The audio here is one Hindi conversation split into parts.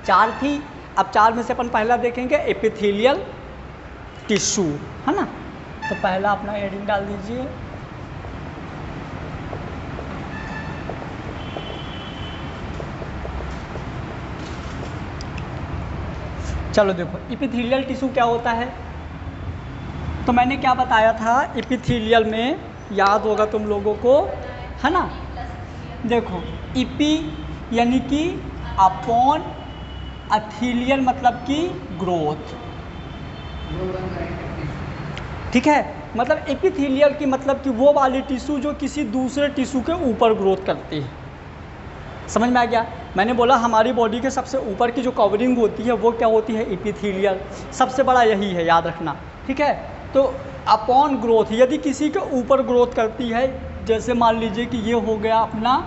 चार थी, अब चार में से अपन पहला देखेंगे एपिथेलियल टिश्यू, है ना। तो पहला अपना हेडिंग डाल दीजिए चलो देखो एपिथेलियल टिश्यू क्या होता है। तो मैंने क्या बताया था एपिथेलियल में, याद होगा तुम लोगों को, है ना। देखो इपी यानी कि अपॉन, एथिलियल मतलब कि ग्रोथ, ठीक है। मतलब एपिथेलियल की मतलब कि वो वाली टिश्यू जो किसी दूसरे टिश्यू के ऊपर ग्रोथ करती है। समझ में आ गया। मैंने बोला हमारी बॉडी के सबसे ऊपर की जो कवरिंग होती है वो क्या होती है, एपिथेलियल। सबसे बड़ा यही है, याद रखना, ठीक है। तो अपॉन ग्रोथ, यदि किसी के ऊपर ग्रोथ करती है, जैसे मान लीजिए कि ये हो गया अपना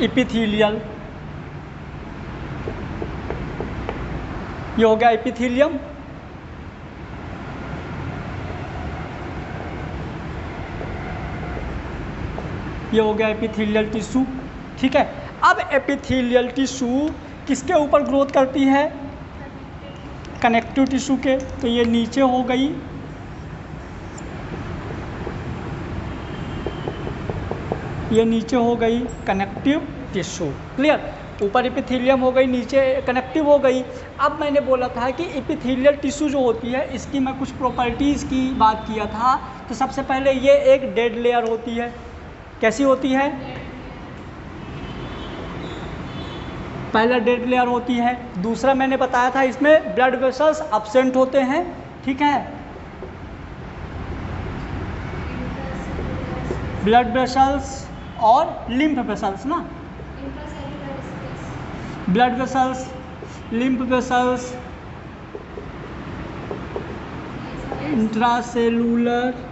एपिथेलियल, ये हो गया एपिथेलियम, ये हो गया एपिथेलियल टिश्यू, ठीक है। अब एपिथेलियल टिश्यू किसके ऊपर ग्रोथ करती है, कनेक्टिव टिश्यू के। तो ये नीचे हो गई, ये नीचे हो गई कनेक्टिव टिश्यू, क्लियर। ऊपर एपिथेलियम हो गई, नीचे कनेक्टिव हो गई। अब मैंने बोला था कि एपिथेलियल टिश्यू जो होती है इसकी मैं कुछ प्रॉपर्टीज़ की बात किया था। तो सबसे पहले ये एक डेड लेयर होती है। कैसी होती है, पहला डेड लेयर होती है। दूसरा मैंने बताया था इसमें ब्लड वेसल्स एब्सेंट होते हैं, ठीक है। ब्लड वेसल्स और लिम्फ वेसल्स ना, blood vessels, lymph vessels, intracellular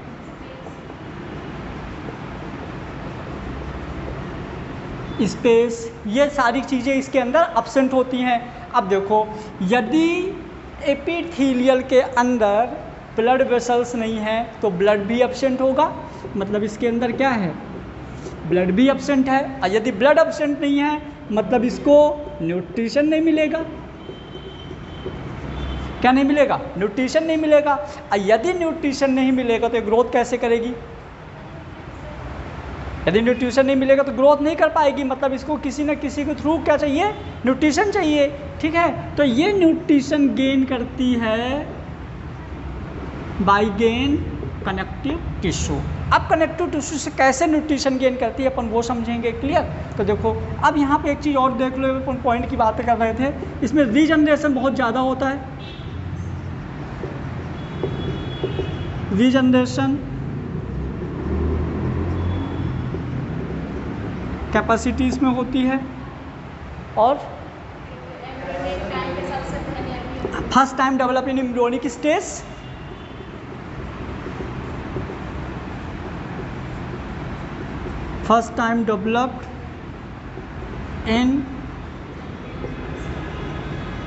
space, ये सारी चीज़ें इसके अंदर एब्सेंट होती हैं। अब देखो यदि एपिथेलियल के अंदर ब्लड वेसल्स नहीं है तो ब्लड भी एब्सेंट होगा, मतलब इसके अंदर क्या है, ब्लड भी एब्सेंट है। और यदि ब्लड एब्सेंट नहीं है मतलब इसको न्यूट्रिशन नहीं मिलेगा। क्या नहीं मिलेगा, न्यूट्रिशन नहीं मिलेगा। और यदि न्यूट्रिशन नहीं मिलेगा तो ग्रोथ कैसे करेगी, यदि न्यूट्रिशन नहीं मिलेगा तो ग्रोथ नहीं कर पाएगी। मतलब इसको किसी न किसी के थ्रू क्या चाहिए, न्यूट्रिशन चाहिए, ठीक है। तो ये न्यूट्रिशन गेन करती है बाय गेन कनेक्टिव टिश्यू। अब कनेक्टिव टिश्यू से कैसे न्यूट्रिशन गेन करती है अपन वो समझेंगे, क्लियर। तो देखो अब यहाँ पे एक चीज़ और देख लो, अपन पॉइंट की बातें कर रहे थे, इसमें रीजनरेशन बहुत ज़्यादा होता है। रीजनरेशन कैपेसिटी इसमें होती है। और first time develop in embryonic stage, first time developed in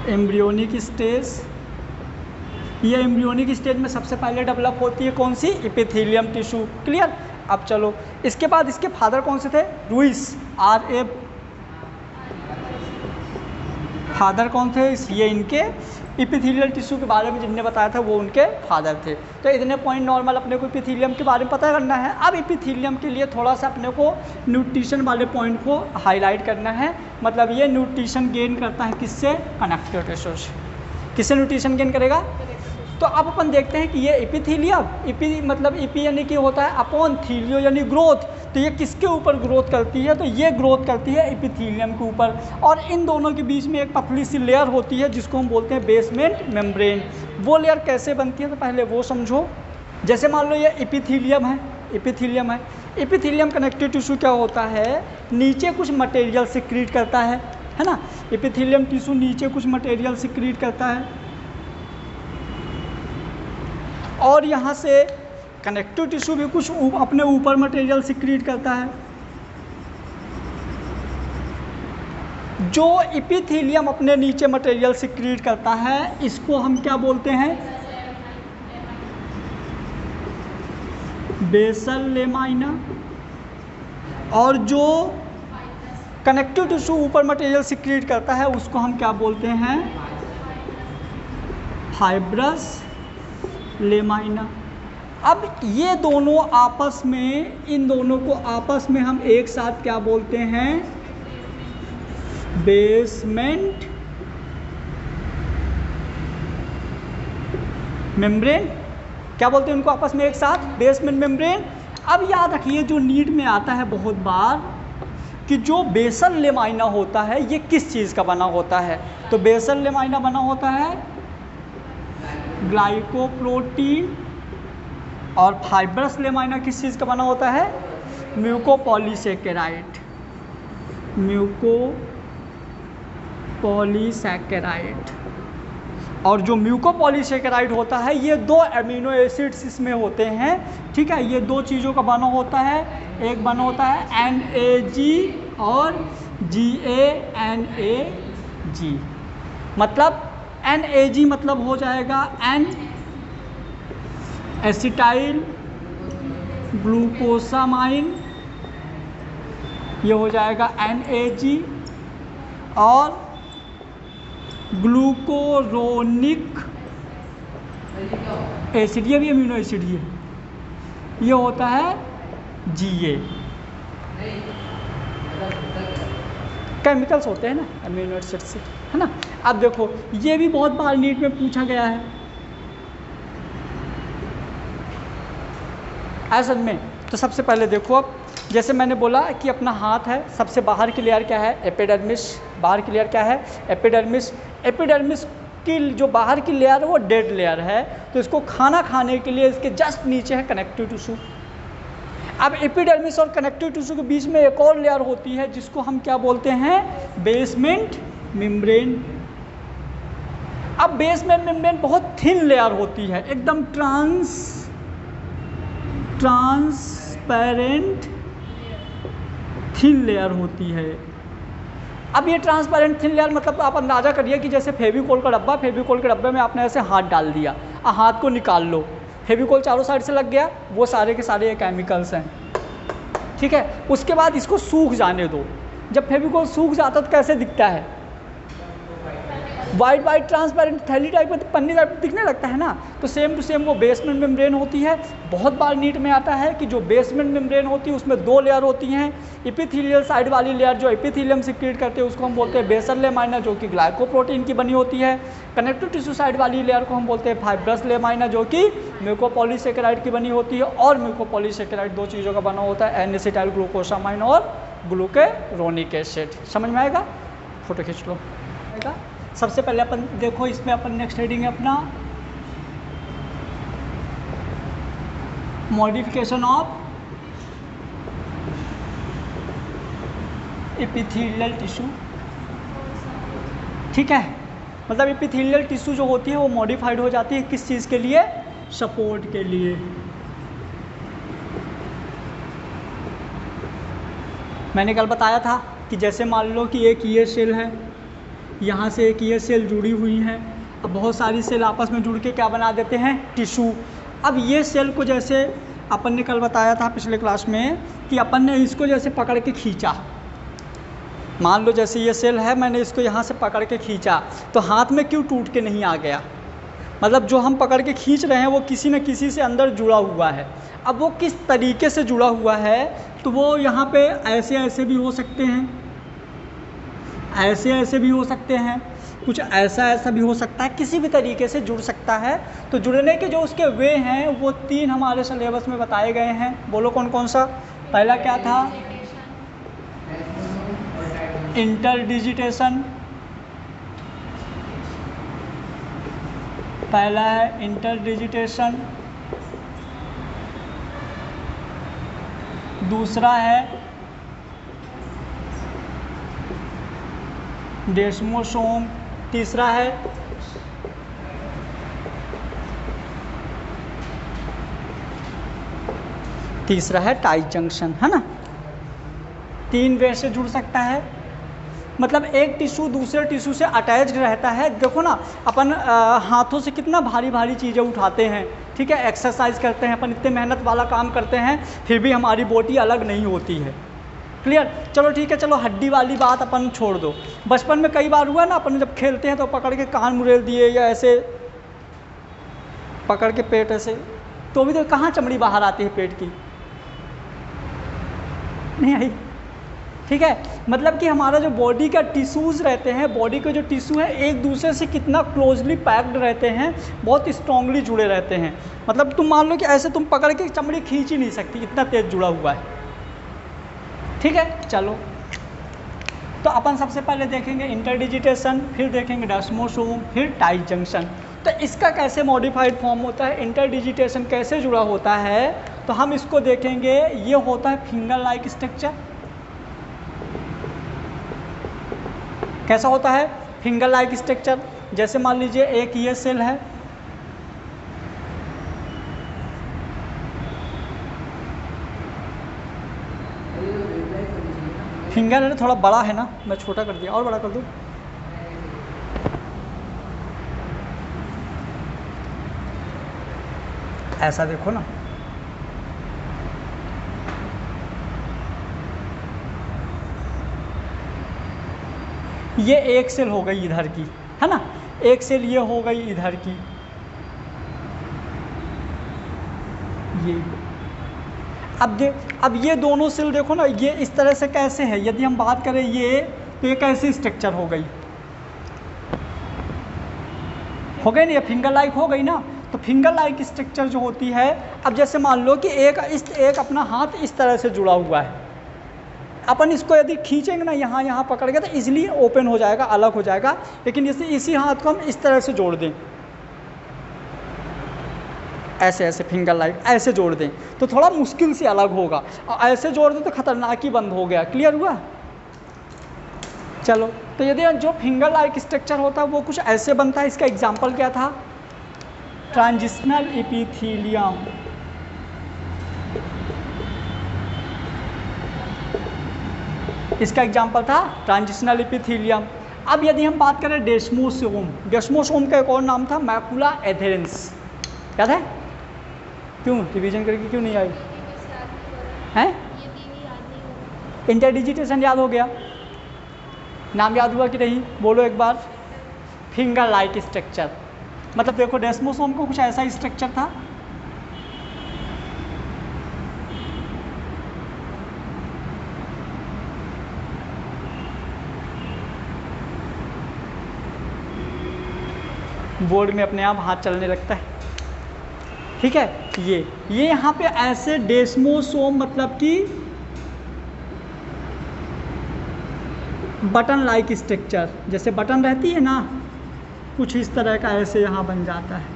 embryonic stage. ये एम्ब्रियोनिक स्टेज में सबसे पहले डेवलप होती है कौन सी, एपिथेलियम टिश्यू, क्लियर। अब चलो इसके बाद इसके फादर कौन से थे, रुइस, RA फादर कौन थे, ये इनके एपिथेलियल टिश्यू के बारे में जिनने बताया था वो उनके फादर थे। तो इतने पॉइंट नॉर्मल अपने को एपिथेलियम के बारे में पता करना है। अब एपिथेलियम के लिए थोड़ा सा अपने को न्यूट्रिशन वाले पॉइंट को हाईलाइट करना है। मतलब ये न्यूट्रिशन गेन करता है किससे, कनेक्टिव टिश्यू से। किससे न्यूट्रिशन गेन करेगा, तो अब अपन देखते हैं कि ये एपिथेलियम, मतलब एपी यानी कि होता है अपॉन, थीलियो यानी ग्रोथ। तो ये किसके ऊपर ग्रोथ करती है, तो ये ग्रोथ करती है एपिथेलियम के ऊपर। और इन दोनों के बीच में एक पतली सी लेयर होती है जिसको हम बोलते हैं बेसमेंट मेम्ब्रेन। वो लेयर कैसे बनती है तो पहले वो समझो। जैसे मान लो ये एपिथेलियम है, एपिथेलियम है, एपिथेलियम कनेक्टिव टिश्यू क्या होता है, नीचे कुछ मटेरियल सिक्रीट करता है ना। एपिथेलियम टिश्यू नीचे कुछ मटेरियल सिक्रीट करता है और यहाँ से कनेक्टिव टिश्यू भी कुछ अपने ऊपर मटेरियल सिक्रीट करता है। जो एपिथेलियम अपने नीचे मटेरियल सिक्रीट करता है इसको हम क्या बोलते हैं, बेसल लेमाइना, और जो कनेक्टिव टिश्यू ऊपर मटेरियल सिक्रीट करता है उसको हम क्या बोलते हैं, फाइब्रस लेमाइना। अब ये दोनों आपस में, इन दोनों को आपस में हम एक साथ क्या बोलते हैं, बेसमेंट मेम्ब्रेन। क्या बोलते हैं उनको आपस में एक साथ, बेसमेंट मेम्ब्रेन। अब याद रखिए जो नीट में आता है बहुत बार कि जो बेसल लेमाइना होता है ये किस चीज़ का बना होता है, तो बेसल लेमाइना बना होता है ग्लाइकोप्रोटीन, और फाइब्रस लेमाइना किस चीज़ का बना होता है, म्यूकोपॉलीसेकेराइड, म्यूकोपॉलीसेकेराइड। और जो म्यूकोपॉलीसेकेराइड होता है ये 2 अमीनो एसिड्स इसमें होते हैं, ठीक है। ये 2 चीज़ों का बना होता है, एक बना होता है NAG और GANAG। मतलब NAG मतलब हो जाएगा N एसिटाइल ग्लूकोसामाइन, ये हो जाएगा NAG, और ग्लूकोरोनिक एसिड, ये भी अमीनो एसिड ही है, ये होता है GA। केमिकल्स होते हैं ना अमीनो एसिड से, है ना। अब देखो ये भी बहुत बार नीट में पूछा गया है असल में। तो सबसे पहले देखो, अब जैसे मैंने बोला कि अपना हाथ है, सबसे बाहर की लेयर क्या है, एपिडर्मिस। बाहर की लेयर क्या है, एपिडर्मिस। एपिडर्मिस की जो बाहर की लेयर है वो डेड लेयर है, तो इसको खाना खाने के लिए इसके जस्ट नीचे है कनेक्टिव टिश्यू। अब एपिडर्मिस और कनेक्टिव टिश्यू के बीच में एक और लेयर होती है जिसको हम क्या बोलते हैं, बेसमेंट मेम्ब्रेन। अब बेसमेंट मेम्ब्रेन बहुत थिन लेयर होती है, एकदम ट्रांसपेरेंट थिन लेयर होती है। अब ये ट्रांसपेरेंट थिन लेयर मतलब आप अंदाज़ा करिए कि जैसे फेविकोल का डब्बा, फेविकोल के डब्बे में आपने ऐसे हाथ डाल दिया, हाथ को निकाल लो, फेविकोल चारों साइड से लग गया, वो सारे के सारे ये केमिकल्स हैं, ठीक है। उसके बाद इसको सूख जाने दो। जब फेविकोल सूख जाता तो कैसे दिखता है, वाइट वाइट ट्रांसपेरेंट थैली टाइप में, पन्नी टाइप दिखने लगता है ना। तो सेम टू सेम वो बेसमेंट मेम्ब्रेन होती है। बहुत बार नीट में आता है कि जो बेसमेंट मेम्ब्रेन होती है उसमें 2 लेयर होती हैं। एपिथेलियल साइड वाली लेयर जो एपिथेलियम सिक्रीट करते हैं उसको हम बोलते हैं बेसल लेमाइना, जो कि ग्लाइकोप्रोटीन की बनी होती है। कनेक्टिव टिश्यू साइड वाली लेयर को हम बोलते हैं फाइब्रस लेमाइना, जो कि म्यूकोपॉलीसेकेराइड की बनी होती है। और म्यूकोपॉलीसेकेराइड 2 चीज़ों का बना होता है, N-एसिटाइल ग्लूकोसामाइन और ग्लूकेरोनिक एसिड। समझ में आएगा, फोटो खींच लो। सबसे पहले अपन देखो, इसमें अपन नेक्स्ट हेडिंग है अपना मॉडिफिकेशन ऑफ एपिथेलियल टिश्यू, ठीक है। मतलब एपिथेलियल टिश्यू जो होती है वो मॉडिफाइड हो जाती है किस चीज़ के लिए, सपोर्ट के लिए। मैंने कल बताया था कि जैसे मान लो कि एक ये सेल है, यहाँ से एक ये सेल जुड़ी हुई है, अब बहुत सारी सेल आपस में जुड़ के क्या बना देते हैं, टिश्यू। अब ये सेल को जैसे अपन ने कल बताया था पिछले क्लास में कि अपन ने इसको जैसे पकड़ के खींचा, मान लो जैसे ये सेल है, मैंने इसको यहाँ से पकड़ के खींचा, तो हाथ में क्यों टूट के नहीं आ गया, मतलब जो हम पकड़ के खींच रहे हैं वो किसी न किसी से अंदर जुड़ा हुआ है। अब वो किस तरीके से जुड़ा हुआ है, तो वो यहाँ पे ऐसे ऐसे भी हो सकते हैं, ऐसे ऐसे भी हो सकते हैं, कुछ ऐसा ऐसा भी हो सकता है, किसी भी तरीके से जुड़ सकता है। तो जुड़ने के जो उसके वे हैं वो 3 हमारे सिलेबस में बताए गए हैं। बोलो कौन कौन सा। पहला क्या था, इंटरडिजिटेशन, पहला है इंटरडिजिटेशन, दूसरा है डेस्मोसोम, तीसरा है टाई जंक्शन, है ना। 3 वे से जुड़ सकता है, मतलब एक टिश्यू दूसरे टिश्यू से अटैच्ड रहता है। देखो ना अपन हाथों से कितना भारी भारी चीज़ें उठाते हैं, ठीक है, एक्सरसाइज करते हैं अपन, इतने मेहनत वाला काम करते हैं, फिर भी हमारी बॉडी अलग नहीं होती है। क्लियर? चलो ठीक है, चलो हड्डी वाली बात अपन छोड़ दो। बचपन में कई बार हुआ ना, अपन जब खेलते हैं तो पकड़ के कान मुड़ेल दिए या ऐसे पकड़ के पेट ऐसे, तो भी तो कहाँ चमड़ी बाहर आती है पेट की, नहीं आई। ठीक है, मतलब कि हमारा जो बॉडी का टिश्यूज़ रहते हैं, बॉडी के जो टिश्यू है एक दूसरे से कितना क्लोजली पैक्ड रहते हैं, बहुत स्ट्रांगली जुड़े रहते हैं। मतलब तुम मान लो कि ऐसे तुम पकड़ के चमड़ी खींच ही नहीं सकती, इतना तेज जुड़ा हुआ है। ठीक है, चलो तो अपन सबसे पहले देखेंगे इंटरडिजिटेशन, फिर देखेंगे डेस्मोसोम, फिर टाइट जंक्शन। तो इसका कैसे मॉडिफाइड फॉर्म होता है, इंटरडिजिटेशन कैसे जुड़ा होता है, तो हम इसको देखेंगे। ये होता है फिंगर लाइक स्ट्रक्चर। कैसा होता है? Finger like structure. जैसे मान लीजिए एक ये सेल है, फिंगर है थोड़ा बड़ा है ना, मैं छोटा कर दिया, और बड़ा कर दूँ। ऐसा देखो ना, ये एक सेल हो गई इधर की, है ना, एक सेल ये हो गई इधर की, ये अब ये दोनों सेल देखो ना, ये इस तरह से कैसे है। यदि हम बात करें ये, तो ये कैसी स्ट्रक्चर हो गई ना, ये फिंगर लाइक हो गई ना। तो फिंगर लाइक स्ट्रक्चर जो होती है, अब जैसे मान लो कि एक अपना हाथ इस तरह से जुड़ा हुआ है, अपन इसको यदि खींचेंगे ना यहाँ पकड़ के, तो इजीली ओपन हो जाएगा, अलग हो जाएगा। लेकिन जैसे इसी हाथ को हम इस तरह से जोड़ दें, ऐसे फिंगर लाइक ऐसे जोड़ दें, तो थोड़ा मुश्किल से अलग होगा, और ऐसे जोड़ दें तो खतरनाक ही बंद हो गया। क्लियर हुआ? चलो, तो यदि जो फिंगर लाइक स्ट्रक्चर होता है वो कुछ ऐसे बनता है। इसका एग्जाम्पल क्या था? Transitional epithelium. इसका एग्जाम्पल था ट्रांजिशनल एपिथेलियम। अब यदि हम बात करें डेस्मोसोम, डेस्मोसोम का एक और नाम था मैकुला एधेरेंस। याद है? क्यों रिवीजन करके क्यों नहीं आई? हैं? इंटरडिजिटेशन याद हो गया? नाम याद हुआ कि नहीं? बोलो एक बार। फिंगर लाइक स्ट्रक्चर, मतलब देखो डेस्मोसोम को कुछ ऐसा स्ट्रक्चर था। बोर्ड में अपने आप हाथ चलने लगता है। ठीक है, ये यहाँ पे ऐसे डेस्मोसोम मतलब कि बटन लाइक स्ट्रक्चर, जैसे बटन रहती है ना, कुछ इस तरह का ऐसे यहाँ बन जाता है।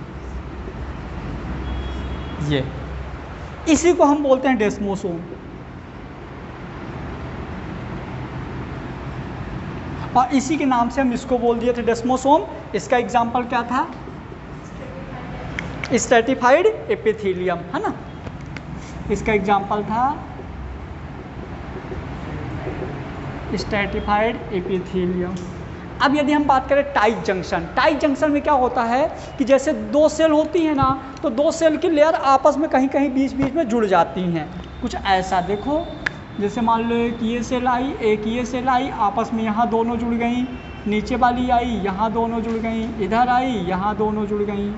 ये इसी को हम बोलते हैं डेस्मोसोम। और इसी के नाम से हम इसको बोल दिए थे डेस्मोसोम। इसका एग्जाम्पल क्या था? स्ट्रैटिफाइड एपिथेलियम, है ना, इसका एग्जाम्पल था स्ट्रैटिफाइड एपिथेलियम। अब यदि हम बात करें टाइट जंक्शन, टाइट जंक्शन में क्या होता है कि जैसे दो सेल होती है ना, तो दो सेल की लेयर आपस में कहीं कहीं बीच बीच में जुड़ जाती हैं। कुछ ऐसा देखो, जैसे मान लो एक ये सेल आई, एक ये सेल आई, आपस में यहाँ दोनों जुड़ गई, नीचे वाली आई, यहाँ दोनों जुड़ गई, इधर आई, यहाँ दोनों जुड़ गई,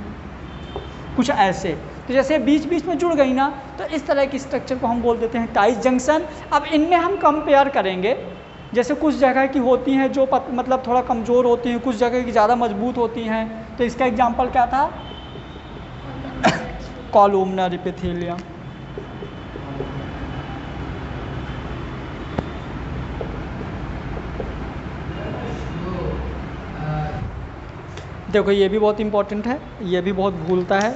कुछ ऐसे। तो जैसे बीच बीच में जुड़ गई ना, तो इस तरह की स्ट्रक्चर को हम बोल देते हैं टाइट जंक्शन। अब इनमें हम कंपेयर करेंगे, जैसे कुछ जगह की होती हैं जो मतलब थोड़ा कमज़ोर होती हैं, कुछ जगह की ज़्यादा मजबूत होती हैं। तो इसका एग्जांपल क्या था? Columnar epithelium. देखो ये भी बहुत इंपॉर्टेंट है, ये भी बहुत भूलता है।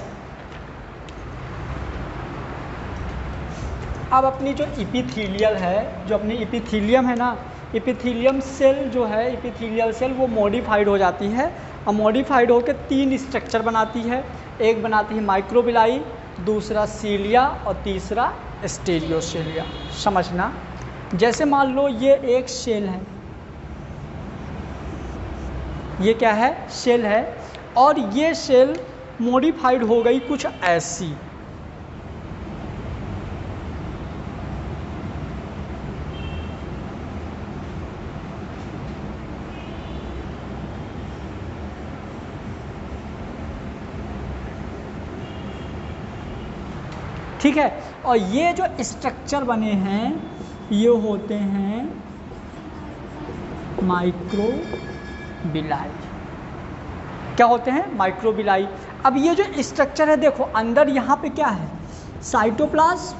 अब अपनी जो एपिथेलियल है, जो अपनी एपिथेलियम है ना, एपिथेलियम सेल जो है, एपिथेलियल सेल वो मॉडिफाइड हो जाती है, और मॉडिफाइड होकर तीन स्ट्रक्चर बनाती है। एक बनाती है माइक्रोबिलाई, दूसरा सीलिया और तीसरा स्टेरियोसेलिया। समझना, जैसे मान लो ये एक सेल है, ये क्या है? सेल है, और ये सेल मॉडिफाइड हो गई कुछ ऐसी। ठीक है, और ये जो स्ट्रक्चर बने हैं ये होते हैं माइक्रोबिलाई। क्या होते हैं? माइक्रोबिलाई। अब ये जो स्ट्रक्चर है देखो, अंदर यहाँ पे क्या है? साइटोप्लाज्म।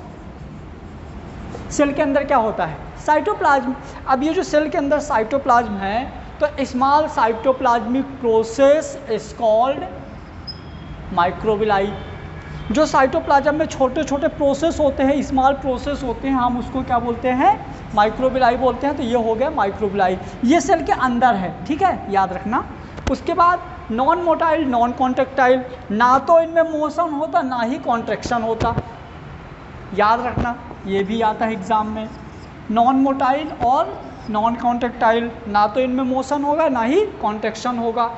सेल के अंदर क्या होता है? साइटोप्लाज्म। अब ये जो सेल के अंदर साइटोप्लाज्म है तो small cytoplasmic process is called microvilli. जो साइटोप्लाज्म में छोटे छोटे प्रोसेस होते हैं, स्मॉल प्रोसेस होते हैं, हम उसको क्या बोलते हैं? माइक्रोबिलाई बोलते हैं। तो ये हो गया माइक्रोबिलाई, ये सेल के अंदर है। ठीक है, याद रखना। उसके बाद नॉन मोटाइल नॉन कॉन्ट्रेक्टाइल, ना तो इनमें मोशन होता ना ही कॉन्ट्रैक्शन होता। याद रखना, ये भी आता है एग्जाम में। नॉन मोटाइल और नॉन कॉन्ट्रेक्टाइल, ना तो इनमें मोशन होगा ना ही कॉन्ट्रैक्शन होगा।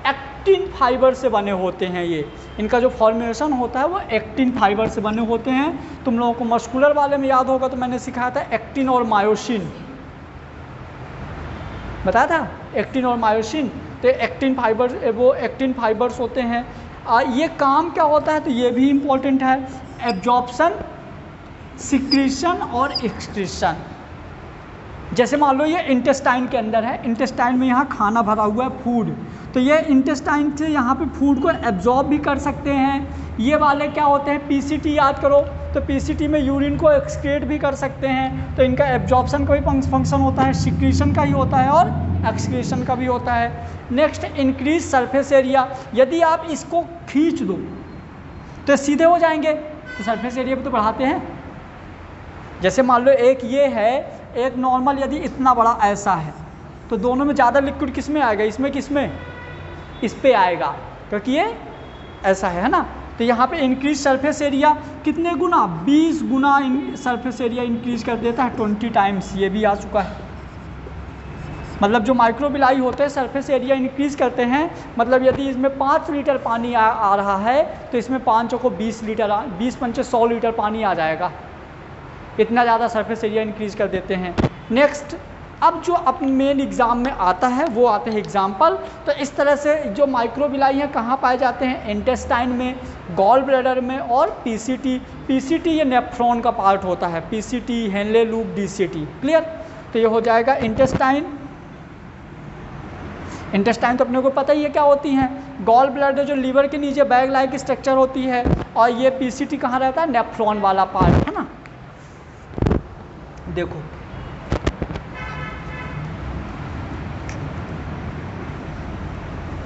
एक्टिन फाइबर से बने होते हैं ये, इनका जो फॉर्मेशन होता है वो एक्टिन फाइबर से बने होते हैं। तुम लोगों को मस्कुलर वाले में याद होगा तो मैंने सिखाया था एक्टिन और मायोसिन, बताया था एक्टिन और मायोसिन। तो एक्टिन फाइबर, वो एक्टिन फाइबर्स होते हैं। ये काम क्या होता है तो ये भी इम्पोर्टेंट है, एब्जॉर्प्शन, सिक्रीशन और एक्सक्रीशन। जैसे मान लो ये इंटेस्टाइन के अंदर है, इंटेस्टाइन में यहाँ खाना भरा हुआ है, फूड, तो ये इंटेस्टाइन से यहाँ पे फूड को एब्जॉर्ब भी कर सकते हैं। ये वाले क्या होते हैं? पीसीटी याद करो, तो पीसीटी में यूरिन को एक्सक्रीट भी कर सकते हैं। तो इनका एब्जॉर्प्शन का भी फंक्शन होता है, सिक्रीशन का ही होता है और एक्सक्रीशन का भी होता है। Next, increase surface area. यदि आप इसको खींच दो तो सीधे हो जाएंगे, तो सरफेस एरिया भी तो बढ़ाते हैं। जैसे मान लो एक ये है, एक नॉर्मल यदि इतना बड़ा ऐसा है, तो दोनों में ज़्यादा लिक्विड किस में आएगा? इसमें, किस में? इस पे आएगा, क्योंकि ये ऐसा है ना। तो यहाँ पे इंक्रीज सरफेस एरिया कितने गुना? 20 गुना सरफेस एरिया इंक्रीज कर देता है, 20 टाइम्स। ये भी आ चुका है। मतलब जो माइक्रोबिलाई होते हैं सरफेस एरिया इंक्रीज करते हैं। मतलब यदि इसमें 5 लीटर पानी आ रहा है तो इसमें 5 को 20 लीटर, 20 पंचे 100 लीटर पानी आ जाएगा। इतना ज़्यादा सरफेस एरिया इंक्रीज कर देते हैं। नेक्स्ट, अब जो अपने मेन एग्जाम में आता है वो आते हैं एग्जाम्पल। तो इस तरह से जो माइक्रोबिलाई हैं कहाँ पाए जाते हैं? इंटेस्टाइन में, गॉल ब्लैडर में और पीसीटी। पीसीटी ये नेफ्रॉन का पार्ट होता है, PCT, Henle loop, DCT. Clear? तो ये हो जाएगा इंटेस्टाइन। इंटेस्टाइन तो अपने को पता ही है क्या होती हैं। गॉल ब्लैडर जो लीवर के नीचे बैग लाइक स्ट्रक्चर होती है, और ये पीसीटी कहाँ रहता है? नेफ्रॉन वाला पार्ट, है ना। देखो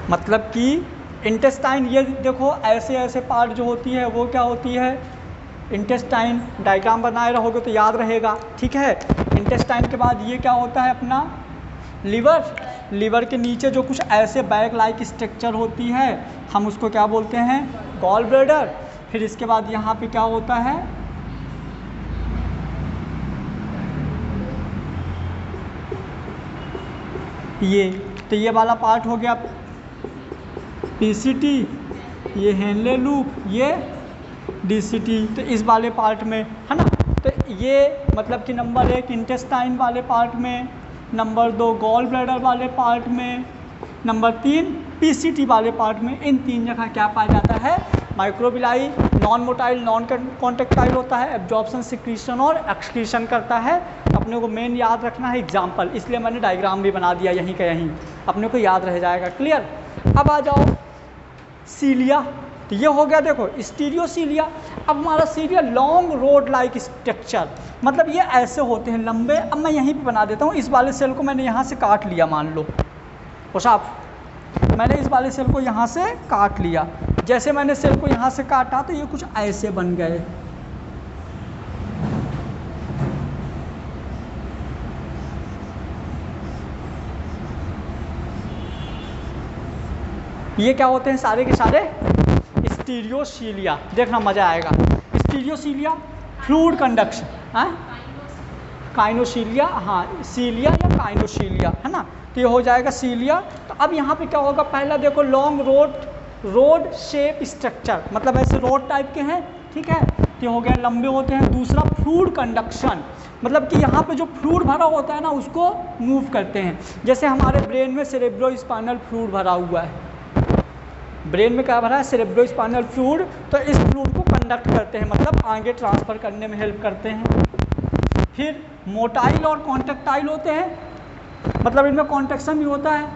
मतलब कि इंटेस्टाइन, ये देखो ऐसे ऐसे पार्ट जो होती है वो क्या होती है? इंटेस्टाइन। डायग्राम बनाए रहोगे तो याद रहेगा। ठीक है, इंटेस्टाइन के बाद ये क्या होता है? अपना लीवर। लीवर के नीचे जो कुछ ऐसे बैग लाइक स्ट्रक्चर होती है हम उसको क्या बोलते हैं? Gall bladder. फिर इसके बाद यहाँ पे क्या होता है? ये, तो ये वाला पार्ट हो गया पीसीटी, ये हेनले लूप, ये डीसीटी। तो इस वाले पार्ट में, है ना। तो ये मतलब कि नंबर 1 इंटेस्टाइन वाले पार्ट में, नंबर 2 गॉल ब्लैडर वाले पार्ट में, नंबर 3 पीसीटी वाले पार्ट में। इन 3 जगह क्या पाया जाता है? माइक्रोबिलाई। नॉन मोटाइल नॉन कॉन्ट्रेक्टाइल होता है, एब्जॉर्प्शन, सिक्रीशन और एक्सक्रीशन करता है। अपने को मेन याद रखना है एग्जाम्पल, इसलिए मैंने डायग्राम भी बना दिया यहीं का यहीं, अपने को याद रह जाएगा। क्लियर? अब आ जाओ सीलिया। तो ये हो गया देखो स्टीरियोसीलिया। अब हमारा सीलिया लॉन्ग रोड लाइक स्ट्रक्चर, मतलब ये ऐसे होते हैं लंबे। अब मैं यहीं पे बना देता हूँ, इस वाले सेल को मैंने यहाँ से काट लिया, मान लो साहब मैंने इस वाले सेल को यहाँ से काट लिया। जैसे मैंने सेल को यहाँ से काटा तो ये कुछ ऐसे बन गए। ये क्या होते हैं? सारे के सारे स्टीरियोसीलिया। देखना मजा आएगा। स्टीरियोसीलिया फ्लूइड कंडक्शन, हाँ काइनोसीलिया, हाँ सीलिया या काइनोसीलिया, है ना। तो ये हो जाएगा सीलिया। तो अब यहाँ पे क्या होगा? पहला देखो long road rod shape structure, मतलब ऐसे रोड टाइप के हैं, ठीक है, तो हो गया लंबे होते हैं। दूसरा फ्लूइड कंडक्शन, मतलब कि यहाँ पे जो फ्लूइड भरा होता है ना उसको मूव करते हैं। जैसे हमारे ब्रेन में सेरेब्रोस्पाइनल फ्लूइड भरा हुआ है, ब्रेन में क्या भरा है, सेरेब्रोस्पाइनल फ्लूइड, तो इस फ्लूइड को कंडक्ट करते हैं, मतलब आगे ट्रांसफ़र करने में हेल्प करते हैं। फिर मोटाइल और कॉन्ट्रैक्टाइल होते हैं, मतलब इनमें कॉन्ट्रैक्शन भी होता है,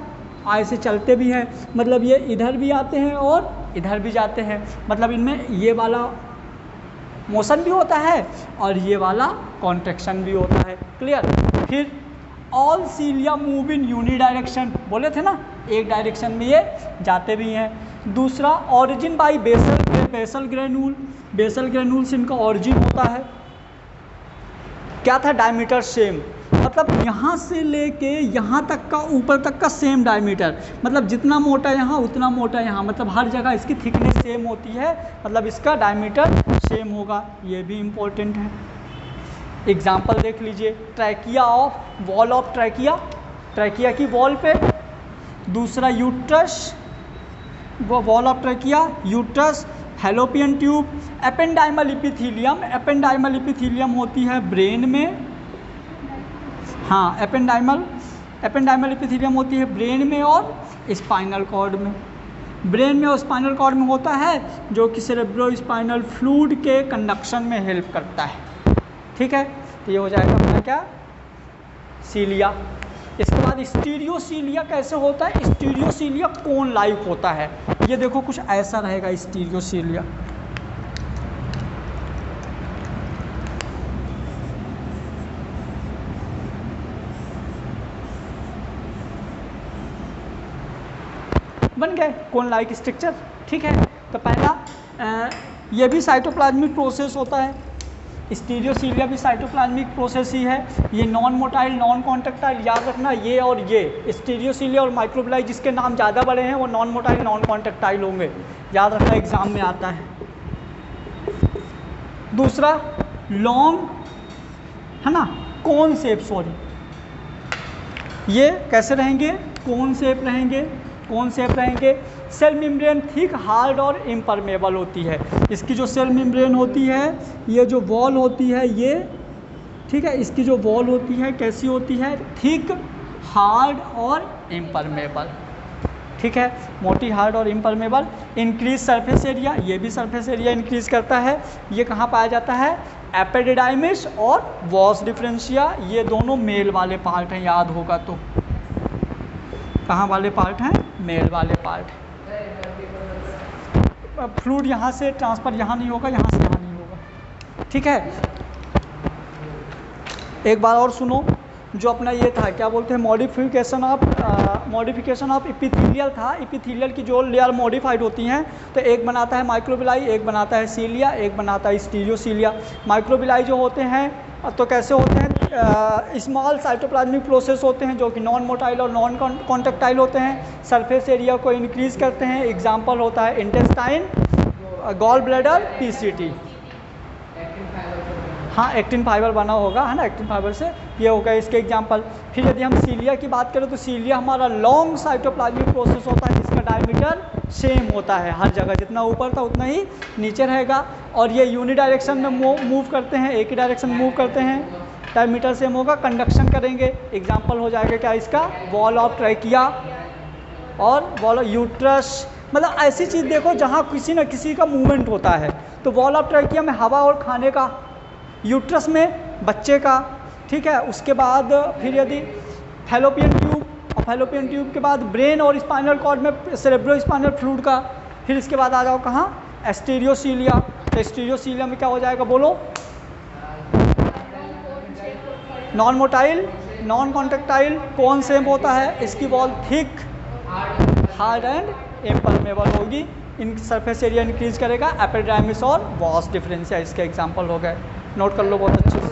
ऐसे चलते भी हैं, मतलब ये इधर भी आते हैं और इधर भी जाते हैं, मतलब इनमें ये वाला मोशन भी होता है और ये वाला कॉन्ट्रैक्शन भी होता है। क्लियर। फिर all cilia move in uni direction, बोले थे ना, एक डायरेक्शन में ये जाते भी हैं। दूसरा origin by basal granule, basal granule से इनका ऑरिजिन होता है। क्या था, डायमीटर सेम, मतलब यहाँ से लेके यहाँ तक का, ऊपर तक का सेम डायमीटर, मतलब जितना मोटा यहाँ उतना मोटा यहाँ, मतलब हर जगह इसकी थिकनेस सेम होती है, मतलब इसका डायमीटर सेम होगा, ये भी इम्पोर्टेंट है। एग्जाम्पल देख लीजिए, trachea of wall of trachea, trachea की वॉल पे। दूसरा यूट्रस, वो wall of trachea, uterus, fallopian tube, ependymal epithelium, ependymal epithelium होती है ब्रेन में, हाँ एपेंडाइमल इपिथीलियम होती है ब्रेन में और स्पाइनल कॉर्ड में। ब्रेन में और स्पाइनल कॉर्ड में होता है, जो कि सेरेब्रोस्पाइनल फ्लूइड के कंडक्शन में हेल्प करता है, ठीक है। तो ये हो जाएगा अपना क्या, सीलिया। इसके बाद स्टीरियोसीलिया कैसे होता है, स्टीरियोसीलिया कोन लाइक होता है, ये देखो कुछ ऐसा रहेगा स्टीरियोसीलिया। बन गए कोन लाइक स्ट्रक्चर, ठीक है। तो पहला ये भी साइटोप्लाज्मिक प्रोसेस होता है, स्टीरियोसीलिया भी साइटोप्लाज्मिक प्रोसेस ही है। ये नॉन मोटाइल नॉन कॉन्ट्रैक्टाइल, याद रखना, ये और ये स्टीरियोसीलिया और माइक्रोबिलाई जिसके नाम ज़्यादा बड़े हैं वो नॉन मोटाइल नॉन कॉन्ट्रैक्टाइल होंगे, याद रखना, एग्जाम में आता है। दूसरा लॉन्ग है ना, कोन शेप, सॉरी, ये कैसे रहेंगे, कोन शेप रहेंगे, कोन शेप रहेंगे। सेल मेम्ब्रेन थिक, हार्ड और इम्परमेबल होती है। इसकी जो सेल मेम्ब्रेन होती है, ये जो वॉल होती है ये, ठीक है, इसकी जो वॉल होती है कैसी होती है, थिक, हार्ड और इम्परमेबल, ठीक है, मोटी, हार्ड और इम्परमेबल। इंक्रीज सरफेस एरिया, ये भी सरफेस एरिया इंक्रीज करता है। ये कहाँ पाया जाता है, एपिडिडाइमिस और वॉस डिफरेंशिया, ये दोनों मेल वाले पार्ट हैं, याद होगा तो। कहाँ वाले पार्ट हैं, मेल वाले पार्ट। फ्लूइड यहाँ से ट्रांसफ़र यहाँ नहीं होगा, यहाँ से यहाँ नहीं होगा, ठीक है। एक बार और सुनो, जो अपना ये था क्या बोलते हैं, मॉडिफिकेशन ऑफ इपिथीलियल था। इपिथीलियल की जो लेयर मॉडिफाइड होती हैं, तो एक बनाता है माइक्रोबिलाई, एक बनाता है सीलिया, एक बनाता है स्टीरियोसीलिया। माइक्रोबिलाई जो होते हैं तो कैसे होते हैं, स्मॉल साइटोप्लाज्मिक प्रोसेस होते हैं जो कि नॉन मोटाइल और नॉन कॉन्ट्रैक्टाइल होते हैं, सरफेस एरिया को इंक्रीज करते हैं। एग्जांपल होता है इंटेस्टाइन, गॉल ब्लैडर, पीसीटी। हाँ, एक्टिन फाइबर बना होगा, है ना, एक्टिन फाइबर से, ये हो गया इसके एग्जांपल। फिर यदि हम सीलिया की बात करें तो सीलिया हमारा लॉन्ग साइटोप्लाज्मिक प्रोसेस होता है जिसका डायमीटर सेम होता है हर जगह, जितना ऊपर था उतना ही नीचे रहेगा, और ये यूनी डायरेक्शन में मूव करते हैं, एक ही डायरेक्शन मूव करते हैं, डायमीटर सेम होगा, कंडक्शन करेंगे। एग्जाम्पल हो जाएगा क्या इसका, वॉल ऑफ ट्रैकिया और वॉल ऑफ यूट्रस, मतलब ऐसी चीज़ देखो जहाँ किसी न किसी का मूवमेंट होता है। तो वॉल ऑफ ट्रैकिया में हवा और खाने का, यूट्रस में बच्चे का, ठीक है। उसके बाद फिर यदि फैलोपियन ट्यूब, और फैलोपियन ट्यूब के बाद ब्रेन और स्पाइनल कॉर्ड में सेरेब्रोस्पाइनल फ्लूइड का। फिर इसके बाद आ जाओ कहाँ, स्टीरियोसीलिया। तो स्टीरियोसीलिया में क्या हो जाएगा, बोलो, non motile non contractile, cone shape होता है, इसकी wall thick, hard and impermeable होगी, इन सरफेस एरिया इंक्रीज करेगा, एपिडाइमिस और वॉस डिफरेंशिया इसके एग्जांपल हो गए। नोट कर लो बहुत अच्छे से।